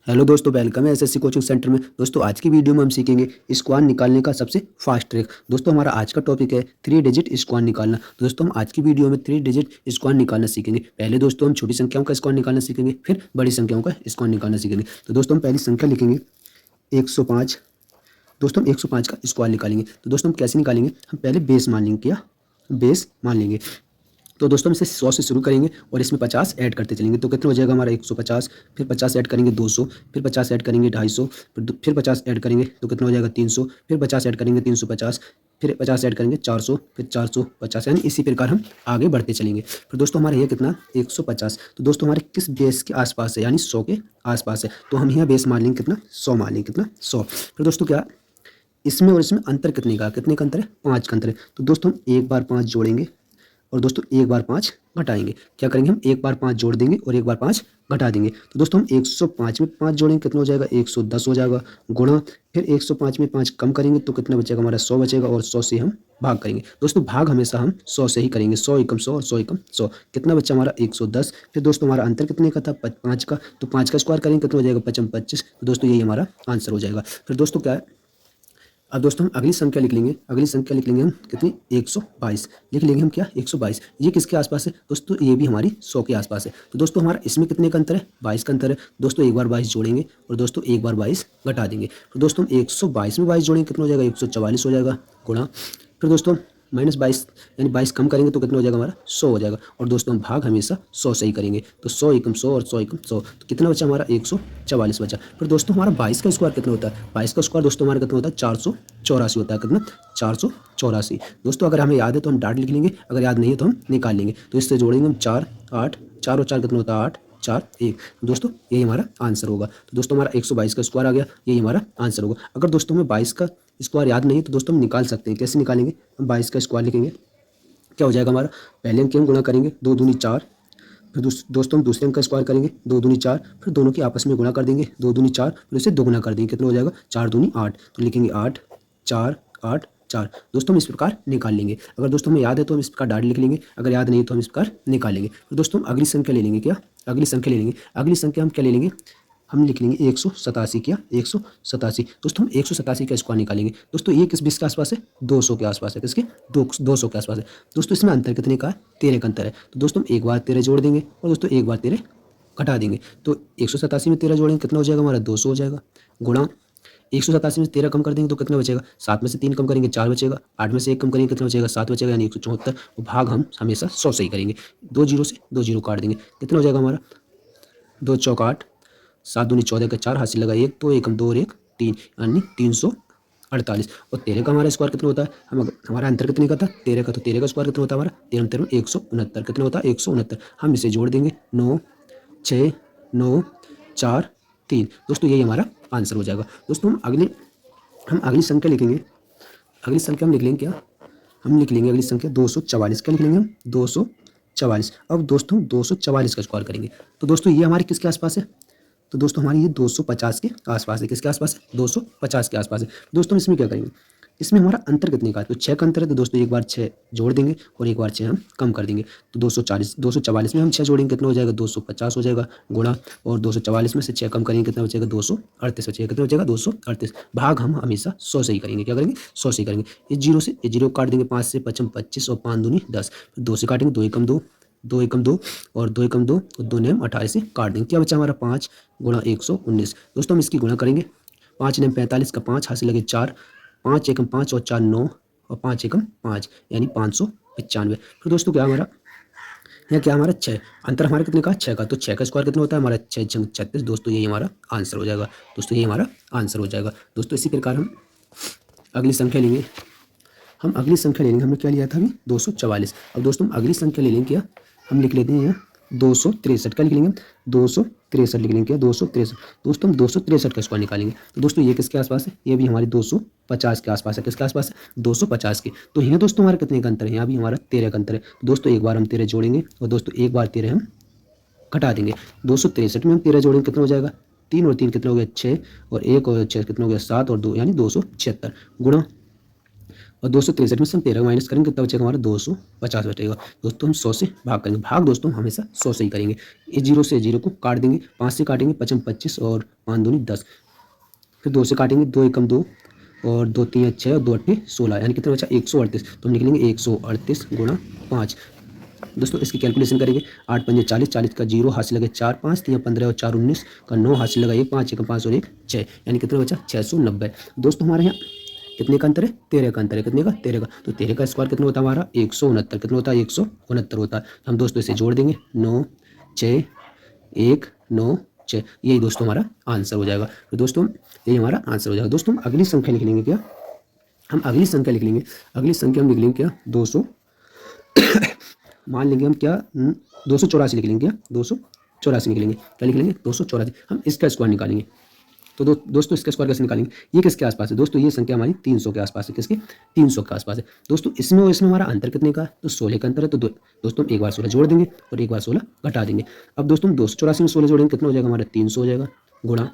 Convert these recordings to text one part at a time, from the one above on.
Hello दोस्तों, welcome है SSC coaching centre में। दोस्तों आज की वीडियो में हम सीखेंगे स्क्वायर निकालने का सबसे फास्ट ट्रिक। दोस्तों हमारा आज का टॉपिक है 3 डिजिट स्क्वायर निकालना। तो दोस्तों हम आज की वीडियो में 3 डिजिट स्क्वायर निकालना सीखेंगे। पहले दोस्तों हम छोटी संख्याओं का स्क्वायर निकालना सीखेंगे, फिर बड़ी संख्याओं का स्क्वायर निकालना सीखेंगे। तो दोस्तों हम पहली संख्या लिखेंगे 105। दोस्तों हम 105 का स्क्वायर निकालेंगे। तो दोस्तों हम कैसे निकालेंगे, हम पहले बेस मान लेंगे। क्या बेस मान लेंगे। तो दोस्तों हम इसे 100 से शुरू करेंगे और इसमें 50 ऐड करते चलेंगे। तो कितना हो जाएगा हमारा 150, फिर 50 ऐड करेंगे 200, फिर 50 ऐड करेंगे 250, फिर 50 ऐड करेंगे तो कितना हो जाएगा 300, फिर 50 ऐड करेंगे 350, फिर 50 ऐड करेंगे 400, फिर 450, यानी इसी प्रकार हम आगे बढ़ते चलेंगे। फिर दोस्तों हमारा ये कितना 150। तो दोस्तों हमारे किस बेस के आसपास है, यानी 100 के आसपास है। तो हम यहाँ बेस मान लेंगे कितना 100 मान लेंगे, कितना 100। फिर दोस्तों क्या इसमें और इसमें अंतर कितने का अंतर है, 5 का अंतर है। तो दोस्तों हम एक बार 5 जोड़ेंगे और दोस्तों एक बार 5 घटाएंगे। क्या करेंगे, हम एक बार 5 जोड़ देंगे और एक बार 5 घटा देंगे। तो दोस्तों हम 105 में 5 जोड़ेंगे, कितना हो जाएगा 110 हो जाएगा, गुणा फिर 105 में 5 कम करेंगे तो कितना बचेगा हमारा 100 बचेगा, और 100 से हम भाग करेंगे। दोस्तों भाग हमेशा हम 100 से ही करेंगे, 100 एकम 100 और 100 एकम 100। कितना बच्चा हमारा 110। फिर दोस्तों हमारा अंतर कितने का था 5 का, तो 5 का स्क्वायर करेंगे कितना हो जाएगा 5 25। तो दोस्तों यही हमारा आंसर हो जाएगा। फिर दोस्तों क्या है, अब दोस्तों हम अगली संख्या लिख लेंगे। अगली संख्या लिख लेंगे हम कितनी 122 लिख लेंगे हम। क्या 122, ये किसके आसपास है दोस्तों, ये भी हमारी 100 के आसपास है। तो दोस्तों हमारा इसमें कितने का अंतर है, 22 का अंतर है। दोस्तों एक बार 22 जोड़ेंगे और दोस्तों एक बार 22 घटा देंगे। तो दोस्तों हम 122 में 22 जोड़ेंगे कितना हो जाएगा 144 हो जाएगा, गुणा फिर दोस्तों -22 यानी 22 कम करेंगे तो कितना हो जाएगा हमारा 100 हो जाएगा। और दोस्तों हम भाग हमेशा 100 से ही करेंगे। तो 100 एकम 100 और 100 एकम 100, तो कितना बचा हमारा 144 बचा। फिर दोस्तों हमारा 22 का स्क्वायर कितना होता है, 22 का स्क्वायर दोस्तों हमारा कितना होता है 484 होता है। कितना 484। दोस्तों अगर हमें याद है तो हम डाट लिख लेंगे, अगर याद नहीं है तो हम निकाल लेंगे। तो इससे जोड़ेंगे हम 4 8, 4 और 4 कितना होता है 8 4 1। दोस्तों यही हमारा आंसर होगा। तो दोस्तों हमारा 122 का स्क्वायर आ गया, यही हमारा आंसर होगा। अगर दोस्तों हमें 22 का स्क्वायर याद नहीं तो दोस्तों हम निकाल सकते हैं। कैसे निकालेंगे, हम 22 का स्क्वायर लिखेंगे। क्या हो जाएगा हमारा, पहले अंक की हम गुणा करेंगे 2 दूनी 4, फिर दोस्तों हम दूसरे अंक का स्क्वायर करेंगे 2 दूनी 4, फिर दोनों की आपस में गुणा कर देंगे 2 दूनी 4, फिर उसे दोगुना कर देंगे कितना हो जाएगा 4 दूनी 8। तो लिखेंगे 8 4 8 4। दोस्तों हम इस प्रकार निकाल लेंगे। अगर दोस्तों हमें याद है तो हम इस प्रकार डाट लिख लेंगे, अगर याद नहीं तो हम इस प्रकार निकाल लेंगे। तो दोस्तों हम अगली संख्या ले लेंगे। क्या अगली संख्या ले लेंगे, अगली संख्या हम क्या ले लेंगे, हम लिख लेंगे 187। क्या 187। दोस्तों हम 187 का स्क्वायर निकालेंगे। दोस्तों ये किस बीस के आसपास है, 200 के आसपास है। किसके 200 के आसपास है। दोस्तों इसमें अंतर कितने का है, 13 का अंतर है। तो दोस्तों हम एक बार 13 जोड़ देंगे और दोस्तों एक बार 13 घटा देंगे। तो 187 में 13 जोड़ेंगे कितना हो जाएगा हमारा 200 हो जाएगा, गुणा 187 में 13 कम कर देंगे तो कितना बचेगा, 7 में से 3 कम करेंगे 4 बचेगा, 8 में से 1 कम करेंगे कितना बचेगा 7 बचेगा, यानी 174। और भाग हम हमेशा 100 से ही करेंगे। 2 जीरो से 2 जीरो काट देंगे, कितना हो जाएगा हमारा 2 चौक 8, 7 दूनी 14 का 4 हाथ से लगा 1, तो 1 हम 2 और 1 3, यानी 348। और 13 का हमारा स्क्वायर कितना होता है, हमारा अंतर कितने का था 13 का, तो 13 का स्क्वायर कितना होता है हमारा 13 13 169। कितना होता है 169। हम इसे जोड़ देंगे 9 6 9 4 3। दोस्तों यही हमारा आंसर हो जाएगा। दोस्तों हम अगली संख्या लिखेंगे। अगली संख्या हम लिख लेंगे। क्या हम लिख लेंगे अगली संख्या 244। क्या लिख लेंगे हम 244। अब दोस्तों 244 का स्क्वायर करेंगे। तो दोस्तों ये हमारे किसके आसपास है, तो दोस्तों हमारी ये 250 के आसपास है। किसके आसपास है 250 के आसपास है। दोस्तों इसमें क्या करेंगे, इसमें हमारा अंतर कितने का है, तो 6 का अंतर है। तो दोस्तों एक बार 6 जोड़ देंगे और एक बार 6 हम कम कर देंगे। तो 244 में हम 6 जोड़ेंगे कितना हो जाएगा 250 हो जाएगा, गुणा और 244 में से 6 कम करेंगे कितना बचेगा 238 बचेगा। कितना बचेगा 238। भाग हम हमेशा 100 से ही करेंगे। क्या करेंगे 100 से ही करेंगे। ये जीरो काट देंगे, 5 से 55 25 और 5 दूनी 10, 2 से काटेंगे 2 एकम 2, 2 एकम 2 और 2 एकम 2 और 2 नेम 18 से काट देंगे। क्या बचा हमारा 5 गुणा 119। दोस्तों हम इसकी गुणा करेंगे, 5 नेम 45 का 5 हाथ से लगे 4, 5 एकम 5 और 4 9 और 5 एकम 5, यानी 595। फिर दोस्तों क्या हमारा यहाँ क्या हमारा 6, अंतर हमारा कितने का 6 का, तो 6 का स्क्वायर कितना होता है हमारा 6 छंग 36। दोस्तों यही हमारा आंसर हो जाएगा। दोस्तों यही हमारा आंसर हो जाएगा। दोस्तों इसी प्रकार हम अगली संख्या लेंगे। हम अगली संख्या ले लेंगे, हमने क्या लिया था अभी 244। अब दोस्तों हम अगली संख्या ले लेंगे। क्या हम लिख लेते हैं यहाँ 263। क्या लिख लेंगे हम 263 लिख लेंगे। क्या 263। दोस्तों हम 263 का स्क्वायर निकालेंगे। तो दोस्तों ये किसके आसपास है, ये भी हमारे 250 के आसपास है। किसके आसपास है 250 के। तो यहाँ दोस्तों हमारा कितने का अंतर है, यहाँ भी हमारा 13 का अंतर है। तो दोस्तों एक बार हम 13 जोड़ेंगे और दोस्तों एक बार 13 हम घटा देंगे। 263 में हम 13 जोड़ेंगे कितना हो जाएगा 3 और 3 कितना हो गया 6 और 1 और 6 कितना हो गया 7 और 2 यानी 276, गुणा और 263 में से हम 13 माइनस करेंगे, कितना बचेगा हमारा 250 बचेगा। दोस्तों हम 100 से भाग करेंगे, भाग दोस्तों हमेशा 100 से ही करेंगे। इस जीरो से जीरो को काट देंगे, 5 से काटेंगे 55 25 और 5 दूनी 10, फिर 2 से काटेंगे, 2 एकम 2 और 2 3 6 और 2 8 16, यानी कितना बचा 138। तो हम निकलेंगे 138 गुणा 5। दोस्तों इसकी कैलकुलेशन करेंगे, 8 पंजे 40, 40 का जीरो हाथ से लगे 4 5 3 15 और 4 19 का 9 हाथ से लगा 1 5 1 5 और 1 6, यानी कितना बचा 690। दोस्तों हमारे यहाँ कितने का अंतर है, 13 का अंतर है, कितने का 13 का। तो 13 का स्क्वायर कितना होता है हमारा 169, कितना होता है 169 होता है। हम दोस्तों इसे जोड़ देंगे, 9 6 1 9 6, यही दोस्तों हमारा आंसर हो जाएगा। तो दोस्तों यही हमारा आंसर हो जाएगा। दोस्तों हम अगली संख्या लिख लेंगे क्या, हम अगली संख्या लिख लेंगे, अगली संख्या हम लिख लेंगे क्या 200 मान लेंगे हम क्या 284 लिख लेंगे क्या, 284 लिख लेंगे, क्या लिख लेंगे 284। हम इसका स्क्वायर निकालेंगे। तो दोस्तों इसका स्क्वायर कैसे निकालेंगे, ये किसके आसपास है दोस्तों, ये संख्या हमारी 300 के आसपास है, किसके 300 के आसपास है। दोस्तों इसमें और इसमें हमारा अंतर कितने का है, तो 16 का अंतर है। तो दोस्तों हम एक बार 16 जोड़ देंगे और एक बार 16 घटा देंगे। अब दोस्तों 284 में 16 जोड़ेंगे, कितना हो जाएगा हमारा 300 हो जाएगा, गुणा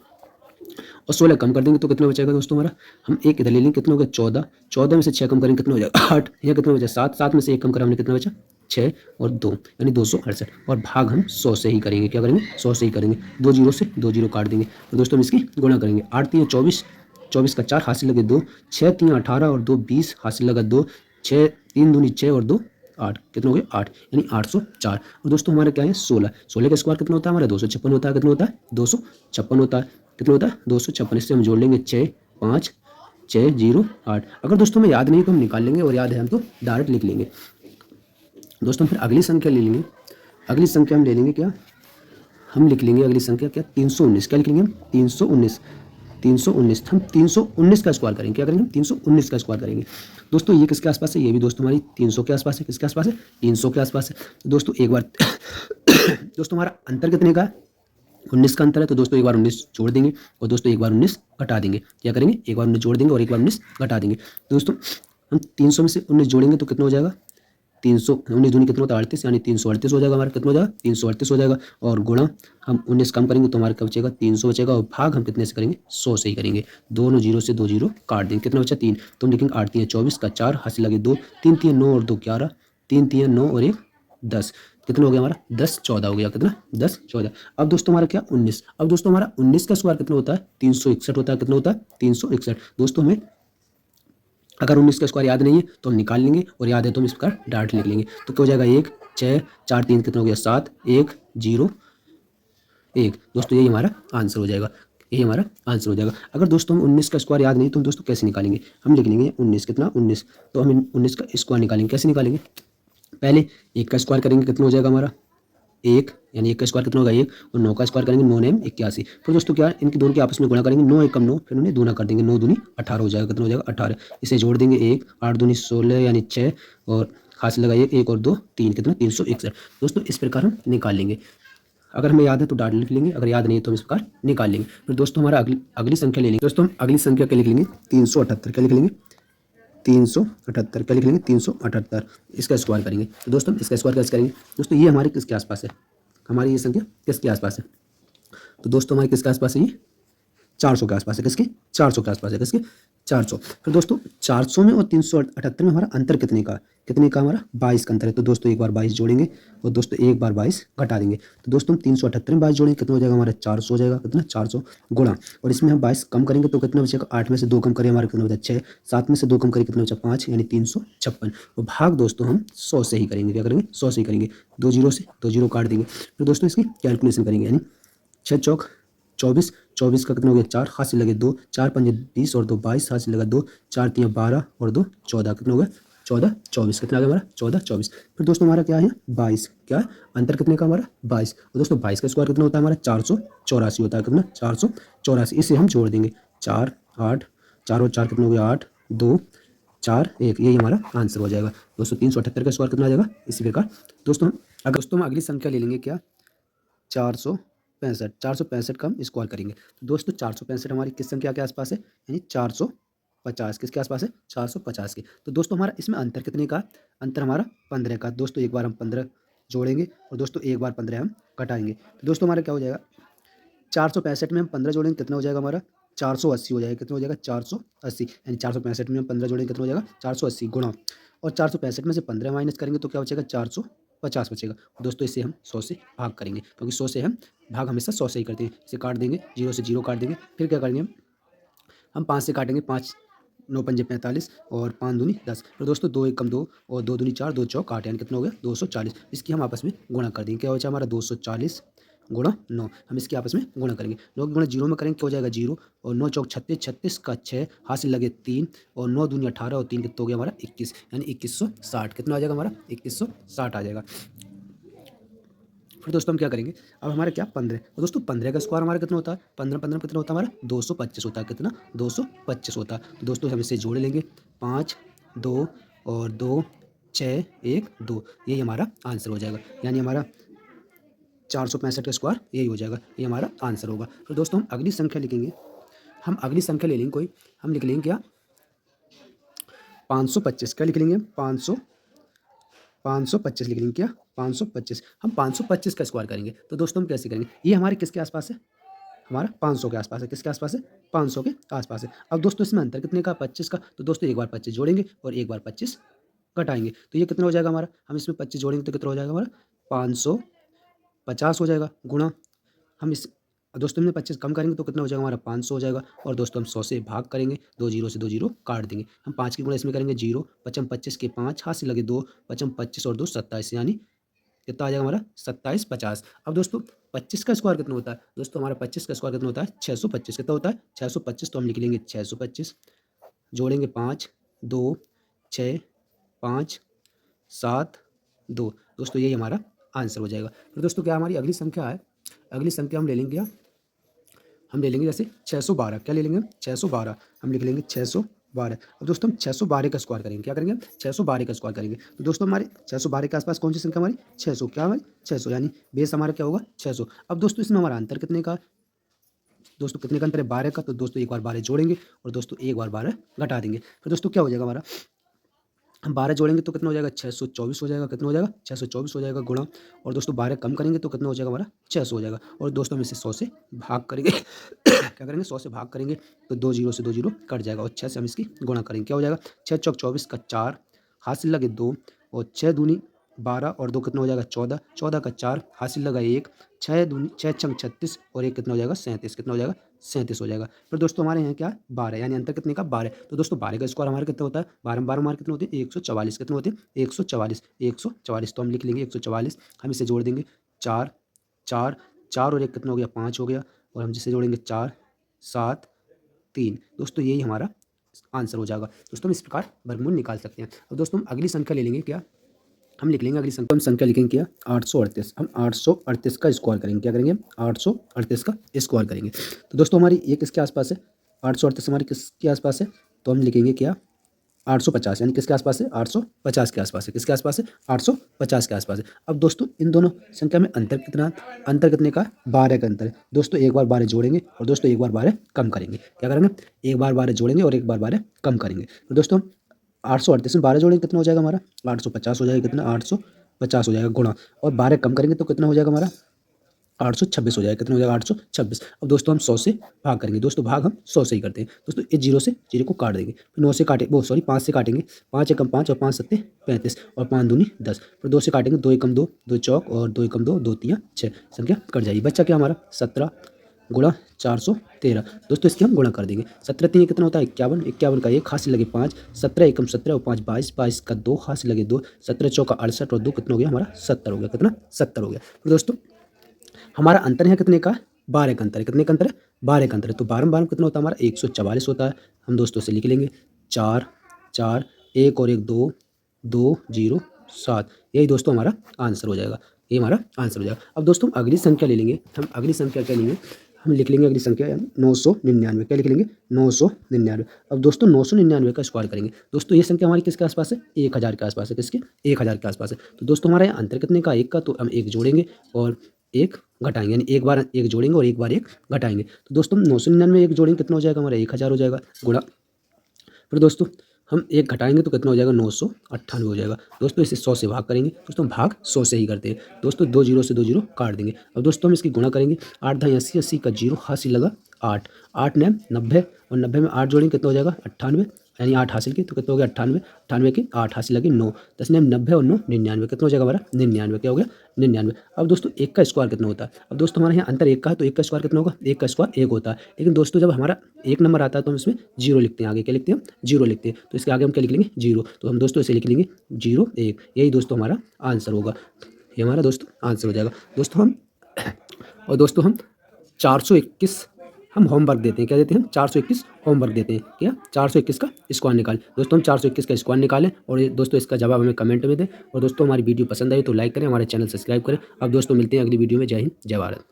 और 16 कम कर देंगे तो कितना बचेगा दोस्तों हमारा, हम एक इधर ले लेंगे, कितना हो गया 14, 14 में से 6 कम करेंगे कितना हो जाएगा 8, या कितना बचा 7, 7 में से 1 कम करा हमने, कितना बचा 6 और 2, यानी 268। और भाग हम 100 से ही करेंगे, क्या करेंगे 100 से ही करेंगे, 2 जीरो से 2 जीरो काट देंगे। तो दोस्तों हम इसकी गुणा करेंगे, 8 3 24, 24 का 4 हासिल लगे 2, 6 3 18 और 2 20 हासिल लगा 2, 6 3 दूनी 6 और 2 8, कितना हो गया 8, यानी 804। और दोस्तों हमारा क्या है 16, 16 का स्क्वायर कितना होता है हमारा 256 होता है, कितना होता है 256 होता है, कितना होता है 256। इससे हम जोड़ लेंगे 6 5 6 0 8। अगर दोस्तों हमें याद नहीं तो हम निकाल लेंगे, और याद है हम तो डायरेक्ट लिख लेंगे। दोस्तों फिर अगली संख्या ले लेंगे, अगली संख्या हम ले लेंगे क्या, हम लिख लेंगे अगली संख्या क्या 319, क्या लिख लेंगे हम 319, 319। हम 319 का स्क्वायर करेंगे, क्या करेंगे 319 का स्क्वायर करेंगे। दोस्तों ये किसके आसपास है, ये भी दोस्तों हमारी 300 के आसपास है, किसके आसपास है 300 के आसपास है। तो दोस्तों एक बार दोस्तों हमारा अंतर कितने का है, 19 का अंतर है। तो दोस्तों एक बार 19 जोड़ देंगे और दोस्तों एक बार 19 घटा देंगे, क्या करेंगे एक बार 19 जोड़ देंगे और एक बार 19 घटा देंगे। दोस्तों हम 300 में से 19 जोड़ेंगे तो कितना हो जाएगा 300, 19 दूनी कितना होता है 38, यानी 338 हो जाएगा हमारा, कितना हो जाएगा 338 हो जाएगा। और गुणा हम 19 कम करेंगे तो हमारा क्या बचेगा 300 बचेगा, और भाग हम कितने से करेंगे 100 से ही करेंगे। दोनों जीरो से 2 जीरो काट देंगे, कितना बचा 3, तो हम लिखेंगे 8 3 24 का 4 हासिल लगे 2, 3 3 9 और 2 11, 3 3 9 और 1 10, कितना हो गया हमारा 10 14 हो गया, कितना 10 14। अब दोस्तों हमारा क्या 19, अब दोस्तों हमारा 19 का स्क्वायर कितना होता है 361 होता है, कितना होता है 361। दोस्तों हमें अगर 19 का स्क्वायर याद नहीं है तो हम निकाल लेंगे, और याद है तो हम इस प्रकार डायरेक्ट लिख लेंगे। तो क्या हो जाएगा 1 6 4 3 कितना हो गया 7 1 0 1। दोस्तों यही हमारा आंसर हो जाएगा, यही हमारा आंसर हो जाएगा। अगर दोस्तों हम 19 का स्क्वायर याद नहीं तो हम दोस्तों कैसे निकालेंगे, हम लिख लेंगे 19 कितना 19, तो हम 19 का स्क्वायर निकालेंगे, कैसे निकालेंगे पहले 1 का स्क्वायर करेंगे, कितना हो जाएगा हमारा 1, यानी 1 का स्क्वायर कितना होगा 1, और 9 का स्क्वायर करेंगे 9 9 81। फिर दोस्तों क्या इनकी दोनों के आपस में गुणा करेंगे, 9 1 9, फिर उन्हें दूना कर देंगे, 9 दूनी 18 हो जाएगा, कितना हो जाएगा 18। इसे जोड़ देंगे 1 8 दूनी 16 यानी 6, और हासिल लगाइए 1 और 2 3, कितना 361। दोस्तों इस प्रकार हम निकाल लेंगे, अगर हमें याद है तो डाट लिख लेंगे, अगर याद नहीं है तो हम इस प्रकार निकाल लेंगे। फिर दोस्तों हमारा अगली संख्या ले लेंगे। दोस्तों हम अगली संख्या क्या लिख लेंगे 378, क्या लिख लेंगे 378, क्या लिख लेंगे 378, इसका स्क्वायर करेंगे। तो दोस्तों इसका स्क्वायर कैसे करेंगे, दोस्तों ये हमारे किसके आसपास है, हमारी ये संख्या किसके आसपास है, तो दोस्तों हमारे किसके आसपास है ये 400 के आसपास है, किसके 400 के आसपास है, किसके 400। फिर दोस्तों 400 में और 378 में हमारा अंतर कितने का, कितने का हमारा 22 का अंतर है। तो दोस्तों एक बार 22 जोड़ेंगे और दोस्तों एक बार 22 घटा देंगे। तो दोस्तों हम 378 में 22 जोड़ेंगे, कितना हो जाएगा हमारा 400 हो जाएगा, कितना 400 गुणा, और इसमें हम 22 कम करेंगे तो कितना बचेगा 8 में से 2 कम करें हमारा कितना बचा 6, 7 में से 2 कम करें कितना बचा 5, यानी 356। और भाग दोस्तों हम 100 से ही करेंगे, क्या करेंगे 100 से ही करेंगे, 2 जीरो से 2 जीरो काट देंगे। फिर दोस्तों इसकी कैलकुलेशन करेंगे, यानी 6 चौक 24, 24 का कितना हो गया 4 हासिल लगे 2, 4 5 20 और 2 22 हासिल लगा 2, 4 3 12 और 2 14, कितना हो गया 14 24, कितना आ गया हमारा 14 24। फिर दोस्तों हमारा क्या है 22, क्या है अंतर कितने का हमारा 22। और दोस्तों 22 का स्क्वायर कितना होता है हमारा 484 होता है, कितना 484। इसे हम जोड़ देंगे 4 8, 4 और 4 कितना हो गया 8 2 4 1, यही हमारा आंसर हो जाएगा। दोस्तों 378 का स्क्वायर कितना आ जाएगा इसी प्रकार। दोस्तों हम अगली संख्या ले लेंगे क्या 465, 465 का हम स्क्वायर करेंगे। तो दोस्तों 465 हमारी किस संख्या के आसपास है, यानी 450, किसके आसपास है 450 के। तो दोस्तों हमारा इसमें अंतर कितने का, अंतर हमारा 15 का। दोस्तों एक बार हम 15 जोड़ेंगे और दोस्तों एक बार 15 हम घटाएंगे। तो दोस्तों हमारा क्या हो जाएगा 465 में हम 15 जोड़ेंगे, कितना हो जाएगा हमारा 480 हो जाएगा। कितना हो जाएगा 480, यानी 465 में हम 15 जोड़ेंगे कितना हो जाएगा 480 गुणा, और 465 में से 15 माइनस करेंगे तो क्या बचेगा 450 बचेगा। दोस्तों इसे हम 100 से भाग करेंगे, क्योंकि 100 से हम भाग हमेशा 100 से ही करते हैं। इसे काट देंगे, 0 से 0 काट देंगे, फिर क्या करेंगे हम 5 से काटेंगे, 5 9 पंजे 45 और 5 दूनी 10। फिर दोस्तों 2 एकम 2 और 2 दूनी 4, 2 चौक 8, यानी कितना हो गया 240। इसकी हम आपस में गुणा कर देंगे, क्या हो जाएगा हमारा 240 गुणा 9। हम इसके आपस में गुणा करेंगे, 9 गुणा 0 में करेंगे क्या हो जाएगा 0, और 9 चौक 36, 36 का 6, हासिल लगे 3, और 9 दूनी 18 और 3 कितना हो गया हमारा 21, यानी 2160। कितना आ जाएगा हमारा 2160 आ जाएगा। फिर दोस्तों हम क्या करेंगे, अब हमारा क्या 15, तो दोस्तों 15 का स्क्वायर हमारा कितना होता है, 15 15 कितना होता है हमारा 225 होता है। कितना 225 होता है। तो दोस्तों हम इसे जोड़ लेंगे, 5 2 और 2 6 1 2, यही हमारा आंसर हो जाएगा। यानी हमारा 465 का स्क्वायर यही हो जाएगा, ये हमारा आंसर होगा। फिर दोस्तों हम अगली संख्या लिखेंगे, हम अगली संख्या ले लेंगे कोई, हम लिख लेंगे क्या 525। क्या लिख लेंगे 525 लिख लेंगे, क्या 525। हम 525 का स्क्वायर करेंगे तो दोस्तों हम कैसे करेंगे, ये हमारे किसके आसपास है, हमारा 500 के आसपास है। किसके आसपास है 500 के आसपास है। अब दोस्तों इसमें अंतर कितने का 25 का, तो दोस्तों एक बार 25 जोड़ेंगे और एक बार 25 घटाएंगे, तो ये कितना हो जाएगा हमारा, हम इसमें 25 जोड़ेंगे तो कितना हो जाएगा हमारा 550 हो जाएगा गुणा, हम इस दोस्तों में 25 कम करेंगे तो कितना हो जाएगा हमारा 500 हो जाएगा, और दोस्तों हम 100 से भाग करेंगे, 2 जीरो से 2 जीरो काट देंगे। हम 5 की गुणा इसमें करेंगे 0, 55 25 के 5, हाथ से लगे 2, 55 25 और 2 27, यानी कितना आ जाएगा हमारा 27 50। अब दोस्तों 25 का स्क्वायर कितना होता है, दोस्तों हमारा 25 का स्क्वायर कितना होता है 625। कितना होता है 625, तो हम लिख लेंगे 625, जोड़ेंगे 5 2 6 5 7 2, दोस्तों यही हमारा आंसर हो जाएगा। फिर दोस्तों क्या हमारी अगली संख्या है, अगली संख्या हम ले लेंगे क्या, हम ले लेंगे जैसे 612। क्या ले लेंगे 612, हम लिख लेंगे 612। अब दोस्तों हम 612 का स्क्वायर करेंगे, क्या करेंगे 612 का स्क्वायर करेंगे, तो दोस्तों हमारे 612 के आसपास कौन सी संख्या हमारी 600, क्या हमारी 600, यानी बेस हमारा क्या होगा 600। अब दोस्तों इसमें हमारा अंतर कितने का, दोस्तों कितने का अंतर है 12 का, तो दोस्तों एक बार 12 जोड़ेंगे और दोस्तों एक बार 12 घटा देंगे। फिर दोस्तों क्या हो जाएगा हमारा, हम 12 जोड़ेंगे तो कितना हो जाएगा 624 हो जाएगा। कितना हो जाएगा 624 हो जाएगा गुणा, और दोस्तों 12 कम करेंगे तो कितना हो जाएगा हमारा 600 हो जाएगा, और दोस्तों हम इसे 100 से भाग करेंगे क्या करेंगे 100 से भाग करेंगे तो 2 जीरो से 2 जीरो कट जाएगा, और 6 से हम इसकी गुणा करेंगे, क्या हो जाएगा 6 चौक 24 का 4, हासिल लगे 2, और 6 दूनी 12 और 2 कितना हो जाएगा 14, 14 का 4, हासिल लगा 1, 6 दूनी 6 छंग 36 और 1 कितना हो जाएगा 37, कितना हो जाएगा 37 हो जाएगा। फिर दोस्तों हमारे यहाँ क्या 12, यानी अंतर कितने का 12। तो दोस्तों 12 का स्क्वायर हमारा कितना होता है 12 12 हमारे कितने होते हैं 144। कितने होते हैं 144, 144, तो हम लिख लेंगे 144। हम इसे जोड़ देंगे 4 4 4 और 1 कितना हो गया 5 हो गया, और हम जिसे जोड़ेंगे 4 7 3, दोस्तों यही हमारा आंसर हो जाएगा। दोस्तों हम इस प्रकार वर्गमूल निकाल सकते हैं। अब दोस्तों हम अगली संख्या ले लेंगे, क्या हम लिख लेंगे अगली संख्या, हम संख्या लिखेंगे क्या 838। हम 838 का स्क्वायर करेंगे, क्या करेंगे 838 का स्क्वायर करेंगे। तो दोस्तों हमारी ये किसके आसपास है 838 हमारी किसके आसपास है, तो हम लिखेंगे क्या 850, यानी किसके आसपास है 850 के आसपास है। किसके आसपास है 850 के आसपास है। अब दोस्तों इन दोनों संख्या में अंतर कितना, अंतर कितने का 12 का अंतर है। दोस्तों एक बार 12 जोड़ेंगे और दोस्तों एक बार 12 कम करेंगे, क्या करेंगे एक बार 12 जोड़ेंगे और एक बार 12 कम करेंगे। तो दोस्तों 838 में 12 जोड़ेंगे कितना हो जाएगा हमारा 850 हो जाएगा। कितना 850 हो जाएगा गुणा, और 12 कम करेंगे तो कितना हो जाएगा हमारा 826 हो जाएगा। कितना हो जाएगा 826। अब दोस्तों हम 100 से भाग करेंगे, दोस्तों भाग हम 100 से ही करते हैं। दोस्तों इस जीरो से जीरो को काट देंगे, फिर 9 से काटे वो सॉरी 5 से काटेंगे, 5 एकम 5 और 5 सत्ते 35 और 5 दूनी 10, फिर 2 से काटेंगे 2 एकम 2, 2 चौक और 2 एकम 2, 2 तिया 6, संख्या कट जाएगी। बच्चा क्या हमारा 17 गुणा 413। दोस्तों इसकी हम गुणा कर देंगे, 17 3 कितना होता है 51, 51 का 1 हासिल लगे 5, 17 एकम 17 और 5 22, 22 का 2 हासिल लगे 2, 17 चौका 68 और 2 कितना हो गया हमारा 70 हो गया। कितना 70 हो गया। फिर दोस्तों हमारा अंतर है कितने का 12 का अंतर है। कितने का अंतर है 12 का अंतर है। तो 12 12 कितना होता है हमारा 144 होता है। हम दोस्तों से लिख लेंगे 4 4 1 और 1 2 2 0 7, यही दोस्तों हमारा आंसर हो जाएगा, ये हमारा आंसर हो जाएगा। अब दोस्तों हम अगली संख्या ले लेंगे, हम अगली संख्या क्या लेंगे, हम लिख लेंगे अगली संख्या 999। क्या लिख लेंगे 999। अब दोस्तों 999 का स्क्वायर करेंगे। दोस्तों ये संख्या हमारी किसके आसपास है 1000 के आसपास है। किसके 1000 के आसपास है। तो दोस्तों हमारे यहाँ अंतर कितने का 1 का, तो हम 1 जोड़ेंगे और 1 घटाएंगे, यानी एक बार 1 जोड़ेंगे और एक बार 1 घटाएंगे। तो दोस्तों 999 1 जोड़ेंगे कितना हो जाएगा हमारा 1000 हो जाएगा गुणा, फिर दोस्तों हम 1 घटाएंगे तो कितना हो जाएगा 998 हो जाएगा। दोस्तों इसे 100 से भाग करेंगे, दोस्तों भाग 100 से ही करते हैं। दोस्तों 2 जीरो से 2 जीरो काट देंगे। अब दोस्तों हम इसकी गुणा करेंगे, 8 10 80 80 का जीरो हासिल लगा 8, 8 ने 90 और 90 में 8 जोड़ेंगे कितना हो जाएगा 98, यानी 8 हासिल की तो कितना हो गया 98, 98 की 8 हासिल लगी 9, 10 ने 90 और 9 99, कितना हो जाएगा हमारा 99, क्या हो गया 99। अब दोस्तों एक का स्क्वायर कितना होता है, अब दोस्तों हमारे यहाँ अंतर एक का है तो एक का स्क्वायर कितना होगा, एक का स्क्वायर एक होता है, लेकिन दोस्तों जब हमारा एक नंबर आता है तो हम इसमें जीरो लिखते हैं, आगे क्या लिखते हैं जीरो लिखते हैं, तो इसके आगे हम क्या लिख लेंगे जीरो, तो हम दोस्तों इसे लिख लेंगे 0 1, यही दोस्तों हमारा आंसर होगा, ये हमारा दोस्तों आंसर हो जाएगा। दोस्तों हम और दोस्तों हम 421 हम होमवर्क देते हैं, क्या देते हैं 421 होमवर्क देते हैं, क्या 421 का स्क्वायर निकालें। दोस्तों हम 421 का स्क्वायर निकालें और ये दोस्तों इसका जवाब हमें कमेंट में दें, और दोस्तों हमारी वीडियो पसंद आई तो लाइक करें, हमारे चैनल सब्सक्राइब करें। अब दोस्तों मिलते हैं अगली वीडियो में। जय हिंद, जय भारत।